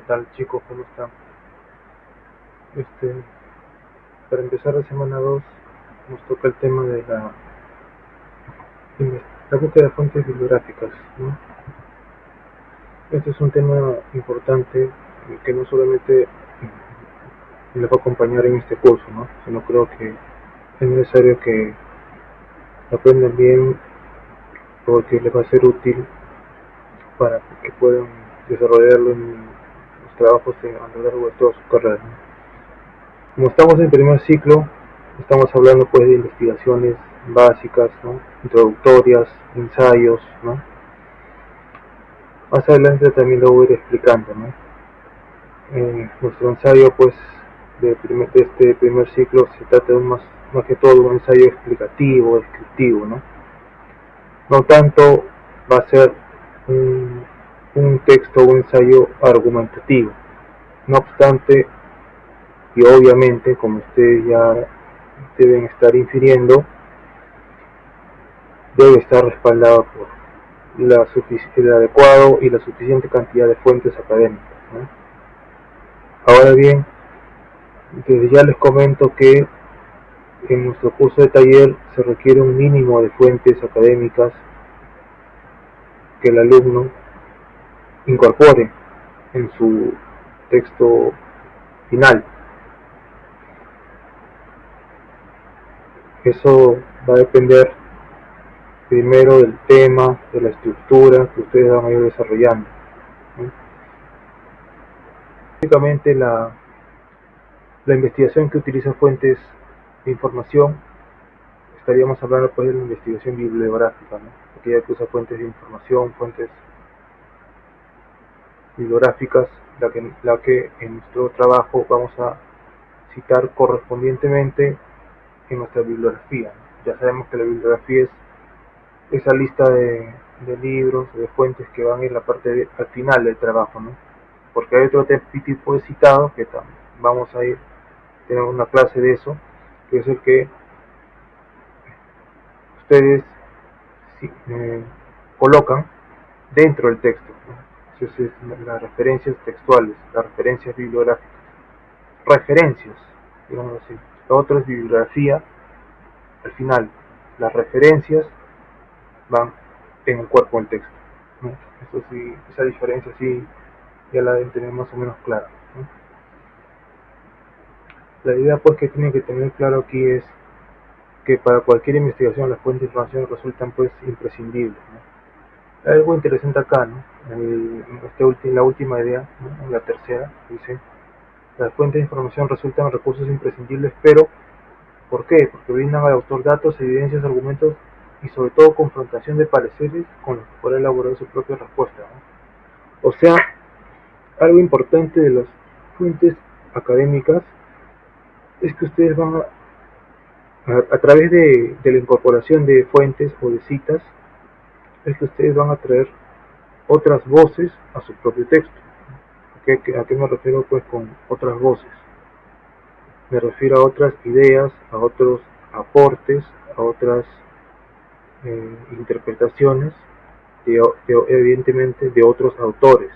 tal, chicos? ¿Cómo están? Este, para empezar la semana 2 nos toca el tema de la búsqueda de fuentes bibliográficas, ¿no? Este es un tema importante que no solamente les va a acompañar en este curso, ¿no? Sino creo que es necesario que aprendan bien porque les va a ser útil para que puedan desarrollarlo en los trabajos a lo largo de toda su carrera, ¿no? Como estamos en el primer ciclo, estamos hablando pues de investigaciones básicas, ¿no? Introductorias, ensayos, ¿no? Más adelante también lo voy a ir explicando, ¿no? Nuestro ensayo pues de este primer ciclo se trata de más que todo un ensayo explicativo, descriptivo, ¿no? No tanto va a ser un texto o un ensayo argumentativo. No obstante, y obviamente, como ustedes ya deben estar infiriendo, debe estar respaldado por el adecuado y la suficiente cantidad de fuentes académicas, ¿no? Ahora bien, desde ya les comento que en nuestro curso de taller se requiere un mínimo de fuentes académicas que el alumno incorpore en su texto final. Eso va a depender primero del tema, de la estructura que ustedes van a ir desarrollando, ¿no? Básicamente la investigación que utiliza fuentes de información, estaríamos hablando pues de la investigación bibliográfica, ¿no? Aquella que usa fuentes de información, fuentes bibliográficas, la que en nuestro trabajo vamos a citar correspondientemente en nuestra bibliografía, ¿no? Ya sabemos que la bibliografía es esa lista de libros, de fuentes que van en la parte al final del trabajo, ¿no? Porque hay otro tipo de citado que vamos a ir, tenemos una clase de eso, que es el que ustedes colocan dentro del texto, ¿no? Entonces, las referencias textuales, las referencias bibliográficas, referencias, digamos así. Lo otro es bibliografía, al final, las referencias van en el cuerpo del texto, ¿no? Eso sí, esa diferencia sí ya la deben tener más o menos clara, ¿no? La idea pues que tienen que tener claro aquí es que para cualquier investigación las fuentes de información resultan pues imprescindibles, ¿no? Algo interesante acá, ¿no? En la última idea, ¿no? En la tercera, dice: las fuentes de información resultan recursos imprescindibles, pero ¿por qué? Porque brindan al autor datos, evidencias, argumentos y sobre todo confrontación de pareceres con los que podrá elaborar su propia respuesta, ¿no? O sea, algo importante de las fuentes académicas es que ustedes van a través de la incorporación de fuentes o de citas, es que ustedes van a traer otras voces a su propio texto. ¿A qué me refiero pues con otras voces? Me refiero a otras ideas, a otros aportes, a otras interpretaciones, evidentemente de otros autores,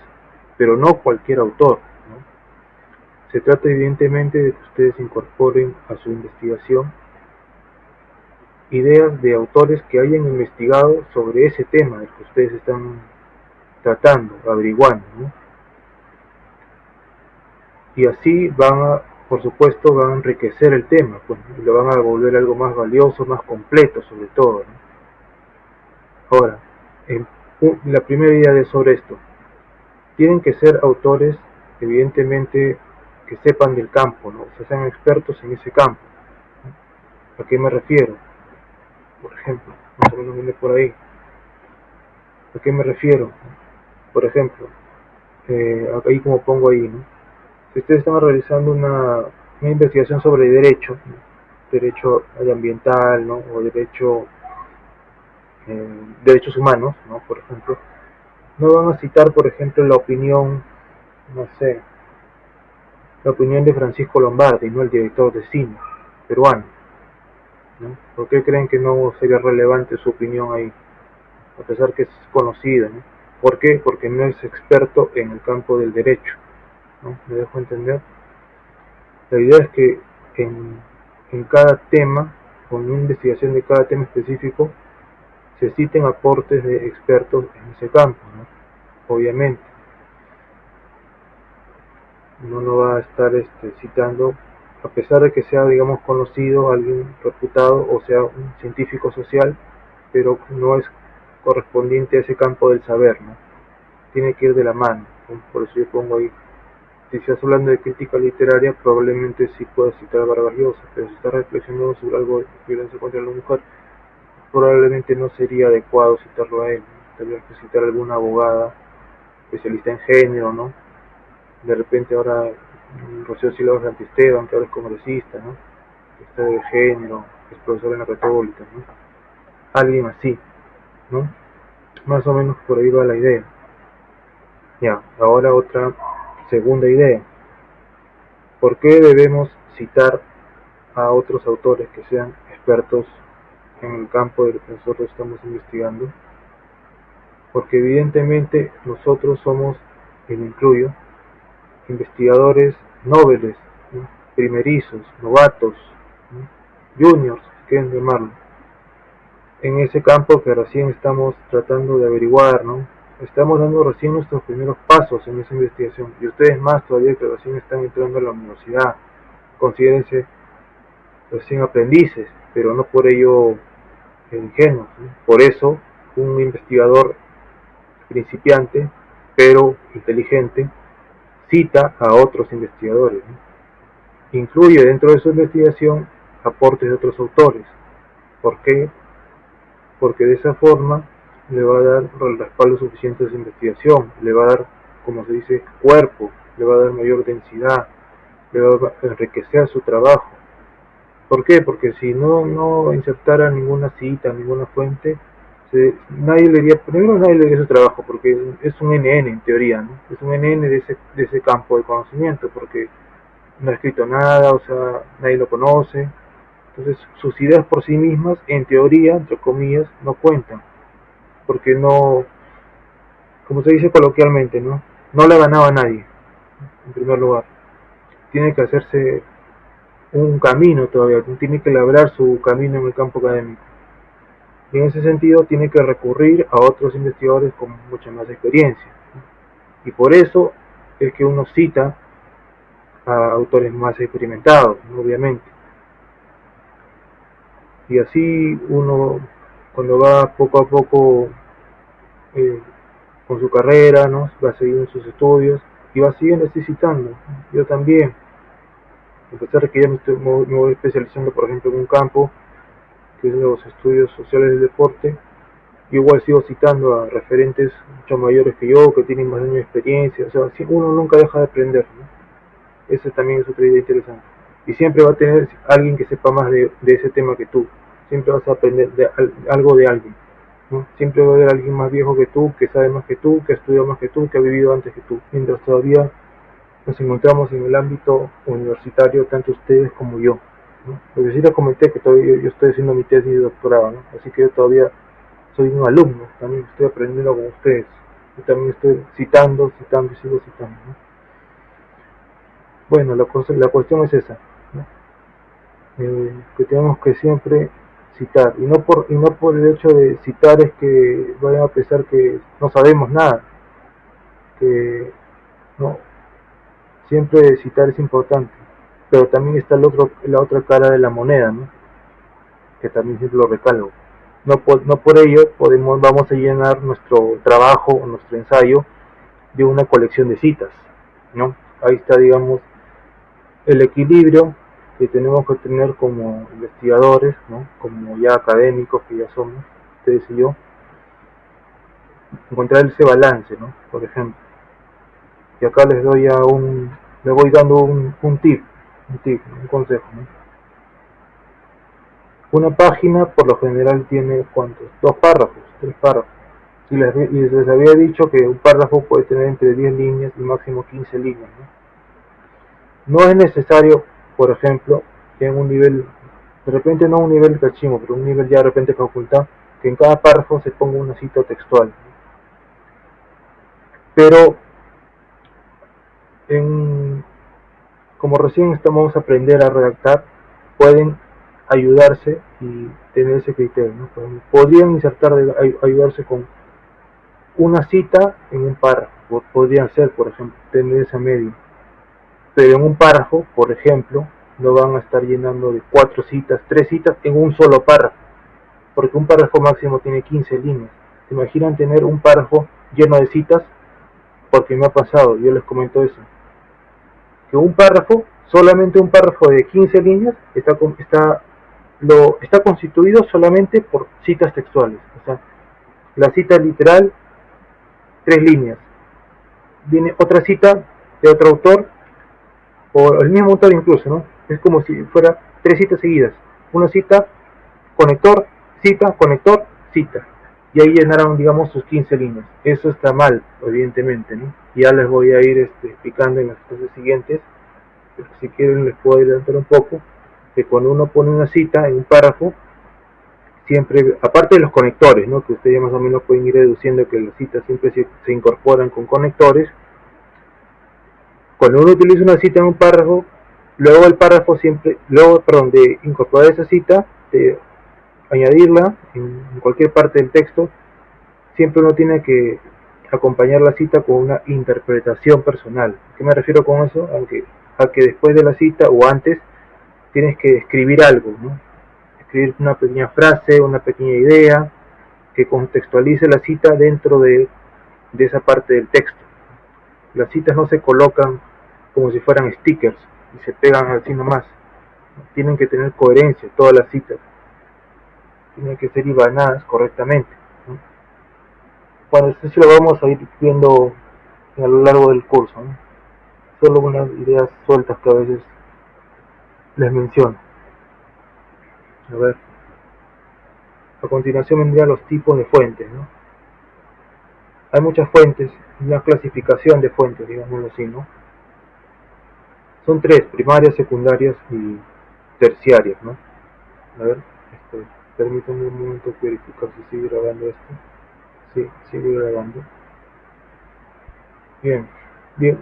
pero no cualquier autor, ¿no? Se trata evidentemente de que ustedes incorporen a su investigación ideas de autores que hayan investigado sobre ese tema del que ustedes están tratando, averiguando, ¿no? Y así por supuesto, van a enriquecer el tema, pues, y lo van a volver algo más valioso, más completo sobre todo, ¿no? Ahora, la primera idea sobre esto: tienen que ser autores, evidentemente, que sepan del campo, ¿no? O sea, sean expertos en ese campo, ¿no? ¿A qué me refiero? Por ejemplo, más o menos viene por ahí. ¿A qué me refiero? Por ejemplo, ahí como pongo ahí, ¿no? Si ustedes están realizando una investigación sobre derecho, ¿no? Derecho ambiental, ¿no? O derechos humanos, ¿no? Por ejemplo, no van a citar, por ejemplo, la opinión, no sé, la opinión de Francisco Lombardi, ¿no? El director de cine peruano, ¿no? ¿Por qué creen que no sería relevante su opinión ahí? A pesar que es conocida, ¿no? ¿Por qué? Porque no es experto en el campo del derecho. ¿no? Me dejo entender. La idea es que en cada tema, o en una investigación de cada tema específico, se citen aportes de expertos en ese campo, ¿no? Obviamente. Uno no va a estar citando, a pesar de que sea, digamos, conocido, alguien reputado, o sea, un científico social, pero no es correspondiente a ese campo del saber, ¿no? Tiene que ir de la mano, ¿no? Por eso yo pongo ahí, si estás hablando de crítica literaria, probablemente sí puedas citar a Vargas Llosa, pero si estás reflexionando sobre algo de violencia contra la mujer, probablemente no sería adecuado citarlo a él, ¿no? Tendrías que citar a alguna abogada especialista en género, ¿no? De repente ahora Rocío Silva Santisteban, que ahora es congresista, ¿no? Está de género, es profesor en la Católica, ¿no? Alguien así, ¿no? Más o menos por ahí va la idea. Ya, ahora otra segunda idea. ¿Por qué debemos citar a otros autores que sean expertos en el campo del que nosotros estamos investigando? Porque evidentemente nosotros somos, y me incluyo, investigadores noveles, ¿no? Primerizos, novatos, ¿no? Juniors, si quieren llamarlo, en ese campo que recién estamos tratando de averiguar, ¿no? Estamos dando recién nuestros primeros pasos en esa investigación, y ustedes más todavía que recién están entrando a la universidad, considérense recién aprendices, pero no por ello ingenuos, ¿no? Por eso, un investigador principiante, pero inteligente, cita a otros investigadores, ¿no? Incluye dentro de su investigación aportes de otros autores. ¿Por qué? Porque de esa forma le va a dar el respaldo suficiente a su investigación, le va a dar, como se dice, cuerpo, le va a dar mayor densidad, le va a enriquecer su trabajo. ¿Por qué? Porque si no insertara ninguna cita, ninguna fuente, nadie le diría, primero nadie le diría su trabajo, porque es un NN en teoría, ¿no? Es un NN de ese campo de conocimiento, porque no ha escrito nada, o sea, nadie lo conoce. Entonces, sus ideas por sí mismas, en teoría, entre comillas, no cuentan, porque no, como se dice coloquialmente, no le ganaba a nadie, en primer lugar. Tiene que hacerse un camino todavía, tiene que labrar su camino en el campo académico. Y en ese sentido tiene que recurrir a otros investigadores con mucha más experiencia. Y por eso es que uno cita a autores más experimentados, obviamente. Y así uno, cuando va poco a poco eh, con su carrera, ¿no? Va siguiendo sus estudios y va siguiendo así citando. Yo también, a pesar de que ya me voy especializando, por ejemplo, en un campo, que es los estudios sociales del deporte, igual sigo citando a referentes mucho mayores que yo, que tienen más años de experiencia, o sea, uno nunca deja de aprender, ¿no? Esa también es otra idea interesante. Y siempre va a tener alguien que sepa más de ese tema que tú, siempre vas a aprender algo de alguien, ¿no? Siempre va a haber alguien más viejo que tú, que sabe más que tú, que ha estudiado más que tú, que ha vivido antes que tú, mientras todavía nos encontramos en el ámbito universitario, tanto ustedes como yo, ¿no? Porque sí les comenté que todavía yo estoy haciendo mi tesis de doctorado, ¿no? Así que yo todavía soy un alumno, también estoy aprendiendo con ustedes, y también estoy citando y sigo citando, ¿no? Bueno, la cuestión es esa, ¿no? Que tenemos que siempre citar, y no por el hecho de citar es que vayan a pensar que no sabemos nada, que no, siempre citar es importante, pero también está la otra cara de la moneda, ¿no? Que también siempre lo recalco. No por ello vamos a llenar nuestro trabajo o nuestro ensayo de una colección de citas, ¿no? Ahí está, digamos, el equilibrio que tenemos que tener como investigadores, ¿no? Como ya académicos que ya somos, ustedes y yo, encontrar ese balance, ¿no? Por ejemplo, y acá les voy dando un consejo, ¿no? Una página por lo general tiene, ¿cuántos? 2 párrafos, 3 párrafos. Y les había dicho que un párrafo puede tener entre 10 líneas y máximo 15 líneas, ¿no? No es necesario, por ejemplo, que en un nivel, de repente no un nivel cachimo, pero un nivel ya de repente facultad, que en cada párrafo se ponga una cita textual. Pero en como recién estamos a aprender a redactar, pueden ayudarse y tener ese criterio, ¿no? Podrían insertar, ayudarse con una cita en un párrafo, podrían ser, por ejemplo, tener esa media. Pero en un párrafo, por ejemplo, no van a estar llenando de 4 citas, 3 citas en un solo párrafo, porque un párrafo máximo tiene 15 líneas. ¿Se imaginan tener un párrafo lleno de citas? Porque me ha pasado, yo les comento eso, que un párrafo, solamente un párrafo de 15 líneas, está constituido solamente por citas textuales. O sea, la cita literal, 3 líneas. Viene otra cita de otro autor, o el mismo autor incluso, ¿no? Es como si fuera 3 citas seguidas. Una cita, conector, cita, conector, cita. Y ahí llenaron, digamos, sus 15 líneas. Eso está mal, evidentemente, ¿no? Ya les voy a ir explicando en las clases siguientes, pero si quieren les puedo adelantar un poco, que cuando uno pone una cita en un párrafo, siempre, aparte de los conectores, ¿no? Que ustedes ya más o menos pueden ir deduciendo que las citas siempre se incorporan con conectores. Cuando uno utiliza una cita en un párrafo, luego el párrafo siempre, de incorporar esa cita, de añadirla en cualquier parte del texto, siempre uno tiene que acompañar la cita con una interpretación personal. ¿A qué me refiero con eso? A que después de la cita o antes tienes que escribir algo, ¿no? Escribir una pequeña frase, una pequeña idea que contextualice la cita dentro de esa parte del texto. Las citas no se colocan como si fueran stickers y se pegan así nomás. Tienen que tener coherencia todas las citas. Tienen que ser hilvanadas correctamente, ¿no? Bueno, esto sí lo vamos a ir viendo a lo largo del curso, ¿no? Solo unas ideas sueltas que a veces les menciono. A ver, a continuación vendrían los tipos de fuentes, ¿no? Hay muchas fuentes, una clasificación de fuentes, digámoslo así, ¿no? Son 3, primarias, secundarias y terciarias, ¿no? A ver, permítanme un momento verificar si sigue grabando esto. Sí, sigue grabando. Bien, bien.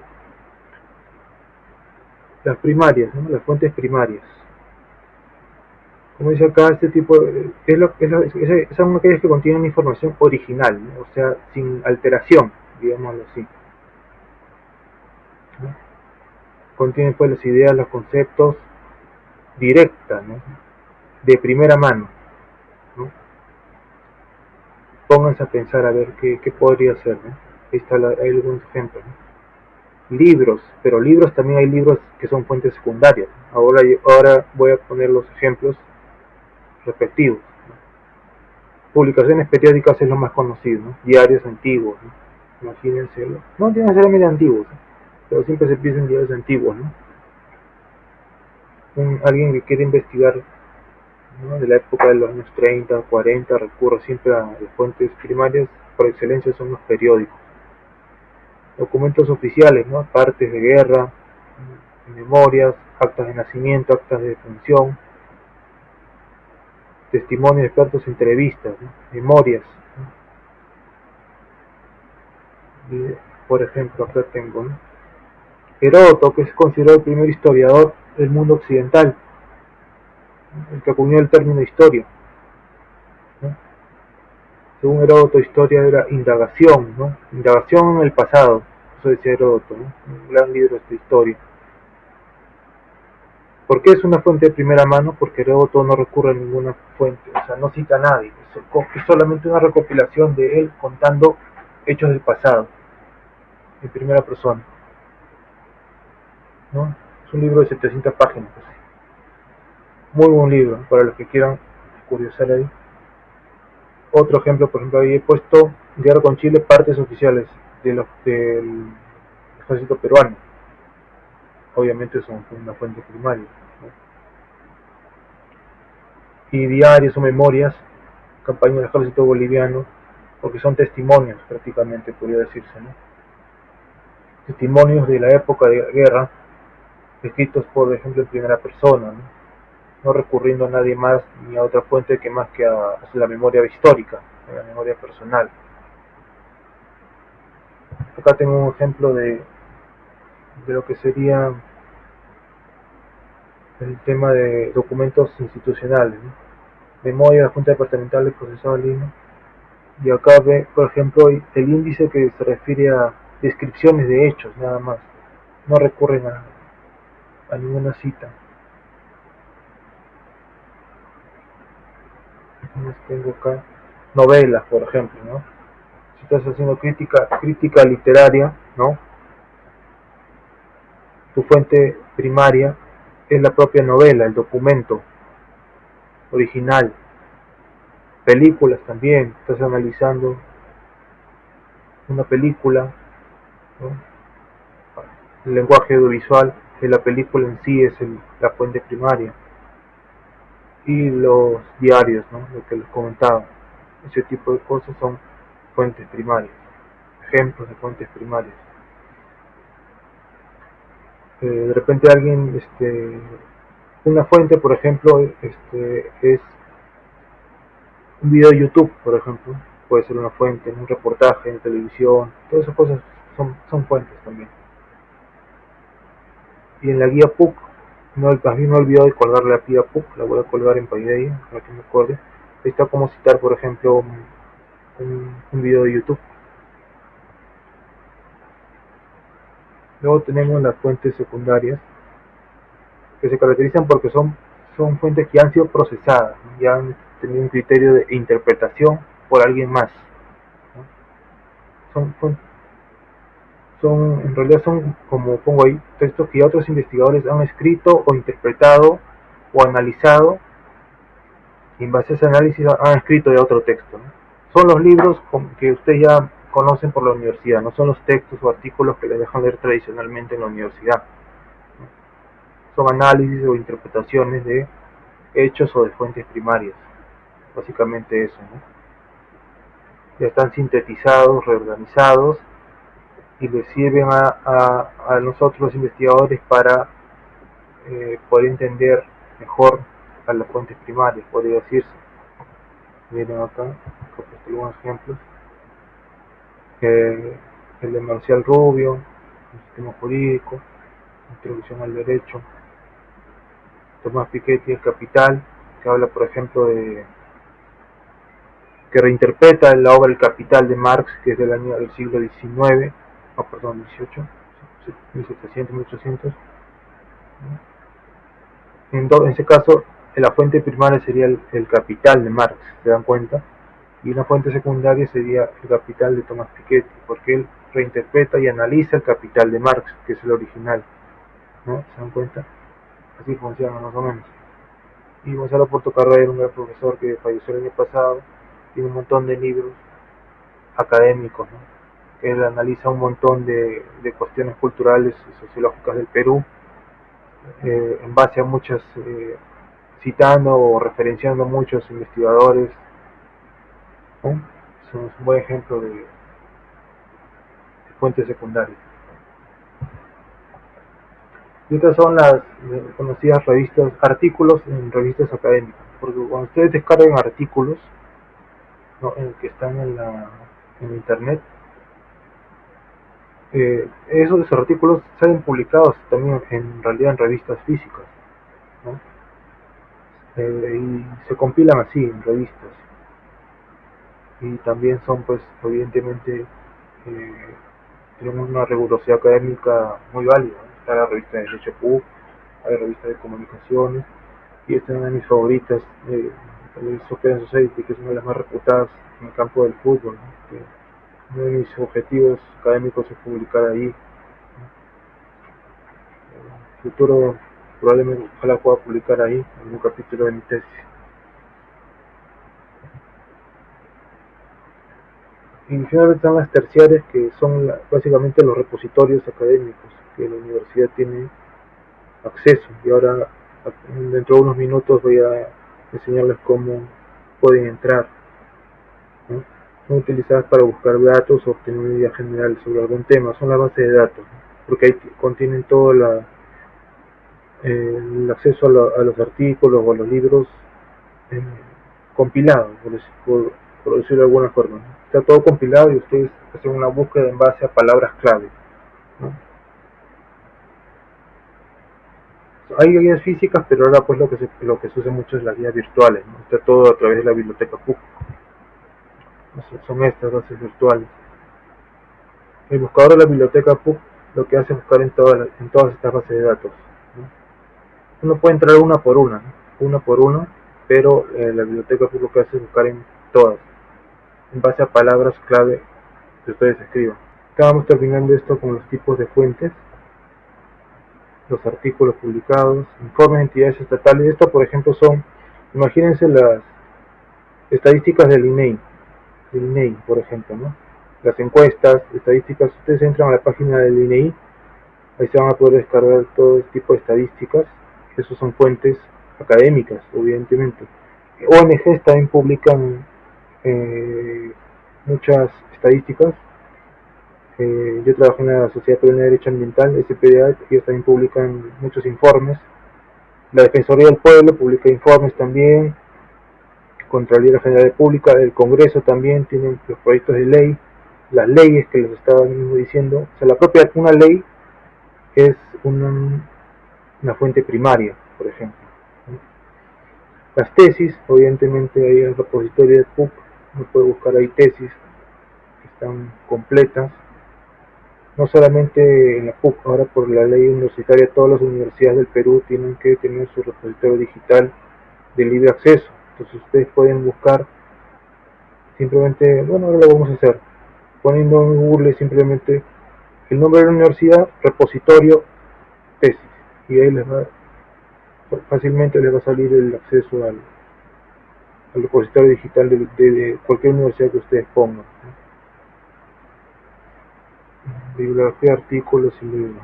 Las primarias, ¿no? Las fuentes primarias. Como dice acá, este tipo son aquellas que contienen información original, ¿no? O sea, sin alteración, digámoslo así, ¿no? Contienen pues las ideas, los conceptos directas, ¿no? De primera mano, ¿no? Pónganse a pensar a ver qué podría ser, ¿no? Ahí está hay algunos ejemplos, ¿no? Libros, pero libros también hay libros que son fuentes secundarias. Ahora voy a poner los ejemplos respectivos, ¿no? Publicaciones periódicas es lo más conocido, ¿no? Diarios antiguos, ¿no? Imagínense, no tienen necesariamente antiguos, ¿no? Pero siempre se piensa en diarios antiguos, ¿no? Alguien que quiere investigar, ¿no? De la época de los años 30, 40, recurre siempre a las fuentes primarias, por excelencia son los periódicos. Documentos oficiales, ¿no? Partes de guerra, memorias, actas de nacimiento, actas de defunción, testimonios de expertos, entrevistas, ¿no? Memorias, ¿no? Y, por ejemplo, acá tengo, ¿no? Heródoto, que es considerado el primer historiador del mundo occidental, ¿no? El que acuñó el término historia, ¿no? Según Heródoto, historia era indagación, ¿no? Indagación en el pasado, eso decía Heródoto, ¿no? Un gran libro de historia. ¿Por qué es una fuente de primera mano? Porque Heródoto no recurre a ninguna fuente, o sea, no cita a nadie, es solamente una recopilación de él contando hechos del pasado, en primera persona, ¿no? Es un libro de 700 páginas, pues. Muy buen libro, para los que quieran curiosar ahí. Otro ejemplo, por ejemplo, ahí he puesto Guerra con Chile, partes oficiales del ejército peruano. Obviamente son una fuente primaria, ¿no? Y diarios o memorias, campaña del ejército boliviano, porque son testimonios prácticamente, podría decirse, ¿no? Testimonios de la época de la guerra, escritos por ejemplo en primera persona, ¿no? No recurriendo a nadie más ni a otra fuente que más que a la memoria histórica, a la memoria personal. Acá tengo un ejemplo de lo que sería el tema de documentos institucionales, ¿no? Memoria de la Junta Departamental del Procesado de Lima. Y acá ve, por ejemplo, el índice que se refiere a descripciones de hechos, nada más. No recurren a ninguna cita. Tengo acá novelas, por ejemplo, ¿no? Si estás haciendo crítica literaria, ¿no? Tu fuente primaria es la propia novela, el documento original. Películas también, estás analizando una película, ¿no? El lenguaje audiovisual de la película en sí es la fuente primaria. Y los diarios, ¿no? Lo que les comentaba, ese tipo de cosas son fuentes primarias, ejemplos de fuentes primarias. De repente alguien, una fuente, por ejemplo, es un video de YouTube, por ejemplo, puede ser una fuente, un reportaje en televisión, todas esas cosas son fuentes también. Y en la guía PUC, no, también no he olvidado de colgar la guía PUC, la voy a colgar en Paideia, para que me acuerde. Está como citar, por ejemplo, un video de YouTube. Luego tenemos las fuentes secundarias, que se caracterizan porque son fuentes que han sido procesadas, ¿no? Ya han tenido un criterio de interpretación por alguien más, ¿no? Son, son, en realidad son, como pongo ahí, textos que otros investigadores han escrito o interpretado o analizado, y en base a ese análisis han escrito ya otro texto, ¿no? Son los libros que ustedes ya conocen por la universidad, no son los textos o artículos que les dejan leer tradicionalmente en la universidad, ¿no? Son análisis o interpretaciones de hechos o de fuentes primarias, básicamente eso, ¿no? Ya están sintetizados, reorganizados y les sirven a nosotros los investigadores para poder entender mejor a las fuentes primarias, podría decirse. Miren acá, algunos ejemplos. El de Marcial Rubio, el sistema jurídico, introducción al derecho. Tomás Piketty, El Capital, que habla, por ejemplo, que reinterpreta la obra El Capital de Marx, que es del siglo XIX, perdón, XVIII, 1700, 1800. En ese caso, la fuente primaria sería el Capital de Marx, ¿se dan cuenta? Y una fuente secundaria sería El Capital de Tomás Piketty, porque él reinterpreta y analiza el Capital de Marx, que es el original, ¿no? ¿Se dan cuenta? Así funciona más o menos. Y Gonzalo Portocarrero, un gran profesor que falleció el año pasado, tiene un montón de libros académicos, ¿no? Él analiza un montón de cuestiones culturales y sociológicas del Perú, en base a muchas, citando o referenciando muchos investigadores, ¿no? Es un buen ejemplo de fuentes secundarias. Y otras son las conocidas revistas, artículos en revistas académicas, porque cuando ustedes descargan artículos, ¿no? Que están en internet, esos artículos salen publicados también en realidad en revistas físicas, ¿no? Y se compilan así en revistas, y también son, pues, evidentemente, tenemos una rigurosidad académica muy válida, ¿no? Está la revista de Derecho PUC, hay revista de comunicaciones, y esta es una de mis favoritas, el Open Society, que es una de las más reputadas en el campo del fútbol, ¿no? Que uno de mis objetivos académicos es publicar ahí. En el futuro probablemente ojalá pueda publicar ahí en un capítulo de mi tesis. Y finalmente están las terciarias, que son básicamente los repositorios académicos que la universidad tiene acceso. Y ahora, dentro de unos minutos, voy a enseñarles cómo pueden entrar, ¿no? Son utilizadas para buscar datos o obtener una idea general sobre algún tema. Son la base de datos, ¿no? Porque ahí contienen todo el acceso a los artículos o a los libros, eh, compilado, por decirlo de alguna forma, ¿no? Está todo compilado y ustedes hacen una búsqueda en base a palabras clave, ¿no? Hay guías físicas, pero ahora pues lo que se usa mucho es las guías virtuales, ¿no? Está todo a través de la biblioteca PUC. Son estas bases virtuales. El buscador de la biblioteca PUC lo que hace es buscar en todas estas bases de datos, ¿no? Uno puede entrar una por una, ¿no? Una por una, pero la biblioteca PUC lo que hace es buscar en todas, en base a palabras clave que ustedes escriban. Estábamos terminando esto con los tipos de fuentes, los artículos publicados, informes de entidades estatales. Esto, por ejemplo, imagínense las estadísticas del INEI, por ejemplo, ¿no? Las encuestas, estadísticas. Ustedes entran a la página del INEI, ahí se van a poder descargar todo este tipo de estadísticas. Esos son fuentes académicas, evidentemente. ONGs también publican muchas estadísticas. Yo trabajo en la Sociedad Peruana de Derecho Ambiental, SPDA, ellos también publican muchos informes. La Defensoría del Pueblo publica informes también. Contraloría General de Pública, el Congreso también tiene los proyectos de ley, las leyes que les estaba mismo diciendo. O sea, una ley es una fuente primaria, por ejemplo. Las tesis, evidentemente ahí en el repositorio de PUC, uno puede buscar ahí tesis que están completas. No solamente en la PUC, ahora por la ley universitaria todas las universidades del Perú tienen que tener su repositorio digital de libre acceso. Entonces ustedes pueden buscar simplemente, bueno, ahora lo vamos a hacer, poniendo en Google simplemente el nombre de la universidad, repositorio, tesis, y ahí fácilmente les va a salir el acceso al repositorio digital de cualquier universidad que ustedes pongan, ¿no? Bibliografía, artículos y libros.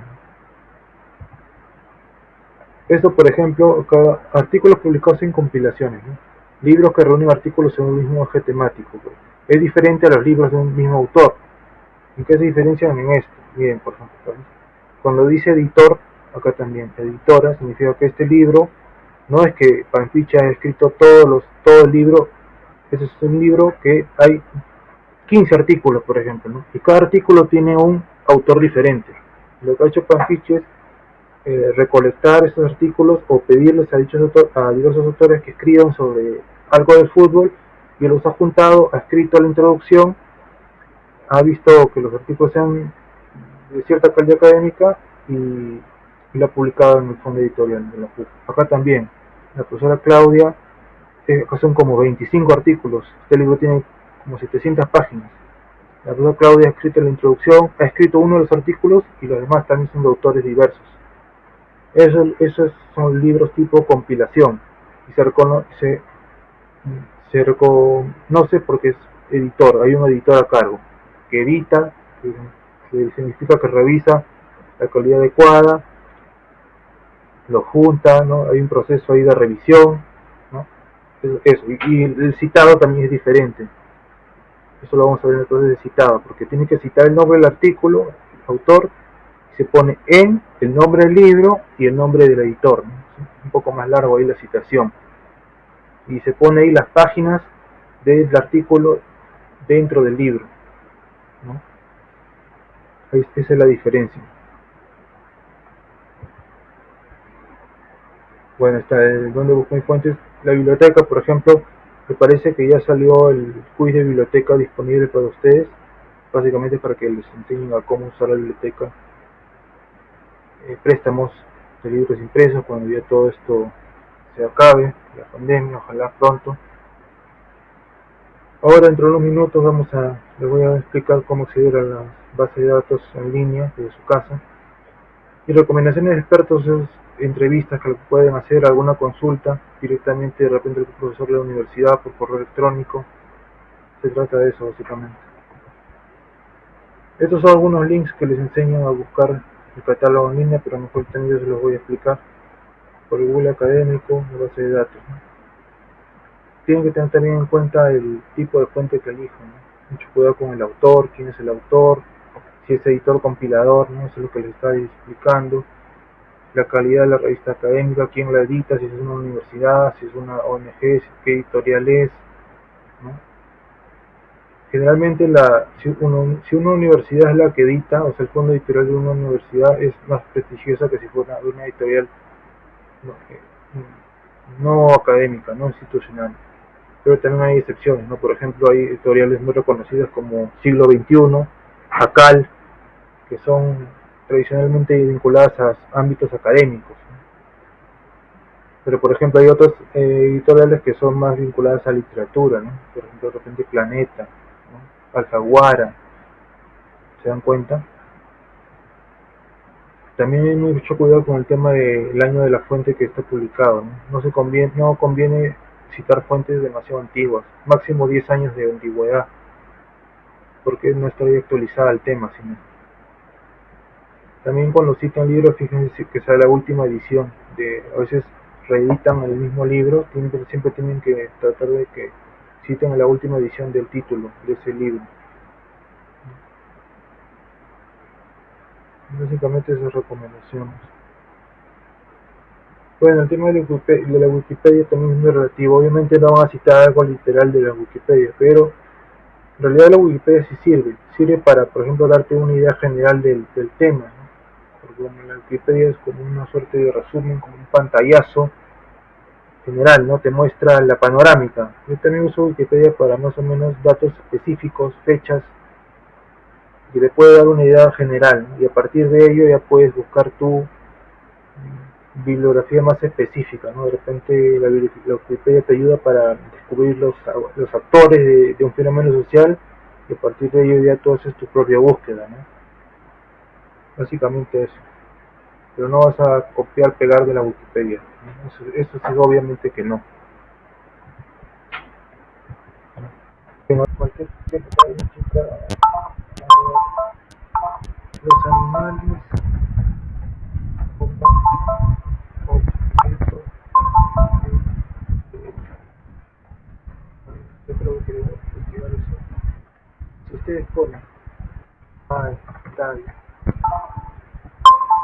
Esto, por ejemplo, artículos publicados en compilaciones, ¿no? Libros que reúnen artículos en un mismo eje temático. Es diferente a los libros de un mismo autor. ¿En qué se diferencian en esto? Miren, por ejemplo, cuando dice editor, acá también, editora, significa que este libro no es que Panficha ha escrito todo el libro. Ese es un libro que hay 15 artículos, por ejemplo, ¿no? Y cada artículo tiene un autor diferente. Lo que ha hecho Panficha es recolectar esos artículos o pedirles a diversos autores que escriban sobre algo del fútbol, y los ha juntado, ha escrito la introducción, ha visto que los artículos sean de cierta calidad académica y lo ha publicado en el fondo editorial de la PUC. Acá también, la profesora Claudia, acá son como 25 artículos, este libro tiene como 700 páginas. La profesora Claudia ha escrito la introducción, ha escrito uno de los artículos y los demás también son de autores diversos. Esos son libros tipo compilación y se reconoce porque es editor, hay un editor a cargo que edita, que significa que revisa la calidad adecuada, lo junta, ¿no? Hay un proceso ahí de revisión, ¿no? Eso. Y el citado también es diferente. Eso lo vamos a ver entonces de citado, porque tiene que citar el nombre del artículo, el autor, y se pone en el nombre del libro y el nombre del editor, ¿no? Es un poco más largo ahí la citación. Y se pone ahí las páginas del artículo dentro del libro, ¿no? Esa es la diferencia. Bueno, está donde busco mis fuentes. La biblioteca, por ejemplo, me parece que ya salió el quiz de biblioteca disponible para ustedes, básicamente para que les enseñen a cómo usar la biblioteca. Préstamos de libros impresos cuando ya todo esto se acabe, la pandemia, ojalá pronto. Ahora, dentro de unos minutos, les voy a explicar cómo acceder a la base de datos en línea desde su casa. Y recomendaciones de expertos es entrevistas que pueden hacer, alguna consulta directamente de repente el profesor de la universidad por correo electrónico. Se trata de eso básicamente. Estos son algunos links que les enseño a buscar el catálogo en línea, pero mejor también yo se los voy a explicar por el Google académico, la base de datos, ¿no? Tienen que tener también en cuenta el tipo de fuente que elijan, ¿no? Mucho cuidado con el autor, quién es el autor, si es editor compilador, ¿no? Eso es lo que les está explicando. La calidad de la revista académica, quién la edita, si es una universidad, si es una ONG, qué editorial es, ¿no? Generalmente si una universidad es la que edita, o sea el fondo editorial de una universidad es más prestigiosa que si fuera una editorial no, no académica, no institucional. Pero también hay excepciones, ¿no? Por ejemplo, hay editoriales muy reconocidas como Siglo XXI, Jacal, que son tradicionalmente vinculadas a ámbitos académicos, ¿no? Pero por ejemplo hay otras editoriales que son más vinculadas a literatura, ¿no? Por ejemplo, de repente Planeta, ¿no? Alfaguara, ¿se dan cuenta? También hay mucho cuidado con el tema del año de la fuente que está publicado, ¿no? No conviene citar fuentes demasiado antiguas, máximo 10 años de antigüedad, porque no estaría actualizada el tema, sino también cuando citan libros, fíjense que sea la última edición, a veces reeditan el mismo libro, siempre tienen que tratar de que citen la última edición del título de ese libro. Básicamente esas recomendaciones. Bueno, el tema de la Wikipedia también es muy relativo. Obviamente no van a citar algo literal de la Wikipedia, pero en realidad la Wikipedia sí sirve para, por ejemplo, darte una idea general del tema, ¿no? Porque bueno, la Wikipedia es como una suerte de resumen, como un pantallazo general, ¿no? Te muestra la panorámica. Yo también uso Wikipedia para más o menos datos específicos, fechas, y te puede dar una idea general, ¿no? Y a partir de ello ya puedes buscar tu bibliografía más específica, ¿no? De repente la Wikipedia te ayuda para descubrir los actores de un fenómeno social y a partir de ello ya tú haces tu propia búsqueda, ¿no? Básicamente eso. Pero no vas a copiar, pegar de la Wikipedia, ¿no? Eso sí, obviamente que no. En cualquier tiempo hay una chica, los animales como objeto yo creo que debo investigar eso. Si ustedes ponen tal, tal,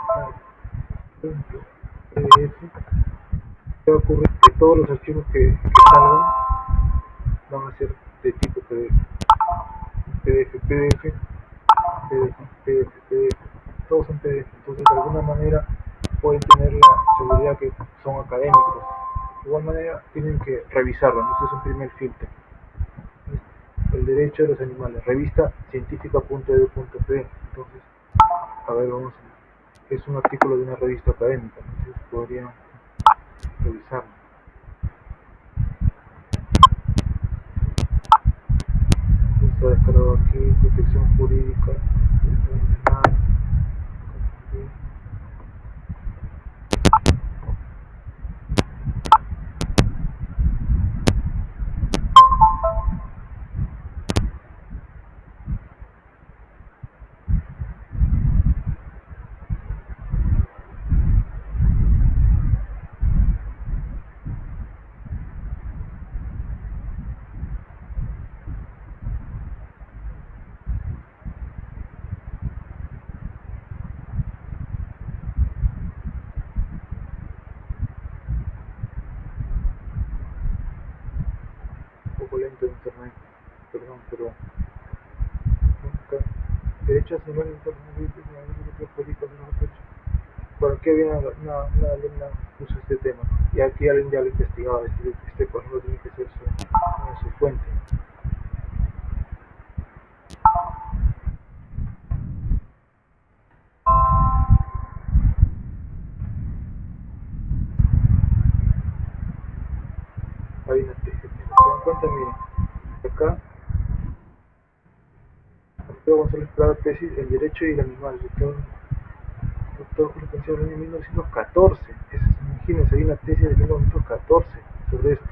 tal, ejemplo, PDF, ¿qué va a ocurrir? Que todos los archivos que salgan van a ser de tipo PDF, PDF, PDF, PDF, PDF, PDF, todos son PDF. Entonces, de alguna manera, pueden tener la seguridad que son académicos. De igual manera, tienen que revisarlo. Entonces, es un primer filtro. El derecho de los animales, revista científica.edu.pe. Entonces, a ver, vamos a. Es un artículo de una revista académica, entonces podrían revisarlo. Está descargado aquí, protección jurídica, animal, un poco lento de internet, perdón, pero nunca. Derechos animales ¿por qué viene una alumna puso este tema? Y aquí alguien ya lo investigaba, por ejemplo tiene que ser su fuente. Hay una tesis, ¿se dan cuenta? Miren, acá, Alfredo González Prado, tesis El derecho y el animal, doctor Julio Pensión en el año 1914. Imagínense, hay una tesis de 1914 sobre esto.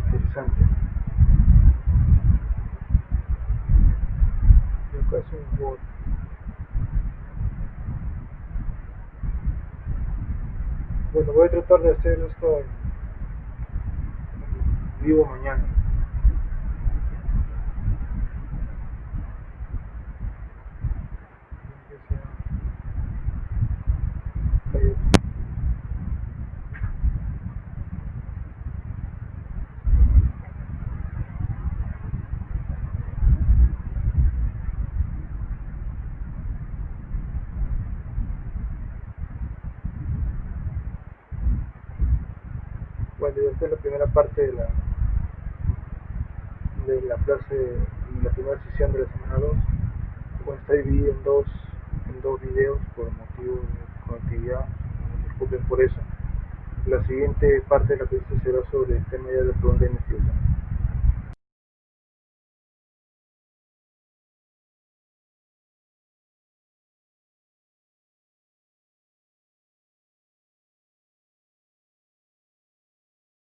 Interesante. Y acá es un bot. Bueno, voy a tratar de hacer esto en vivo mañana. Bueno, esta es la primera parte de la clase, de la primera sesión de la semana 2. Bueno, está dividido en dos videos por motivo de conectividad, no se disculpen por eso. La siguiente parte de la clase será sobre el tema ya de la pregunta de investigación.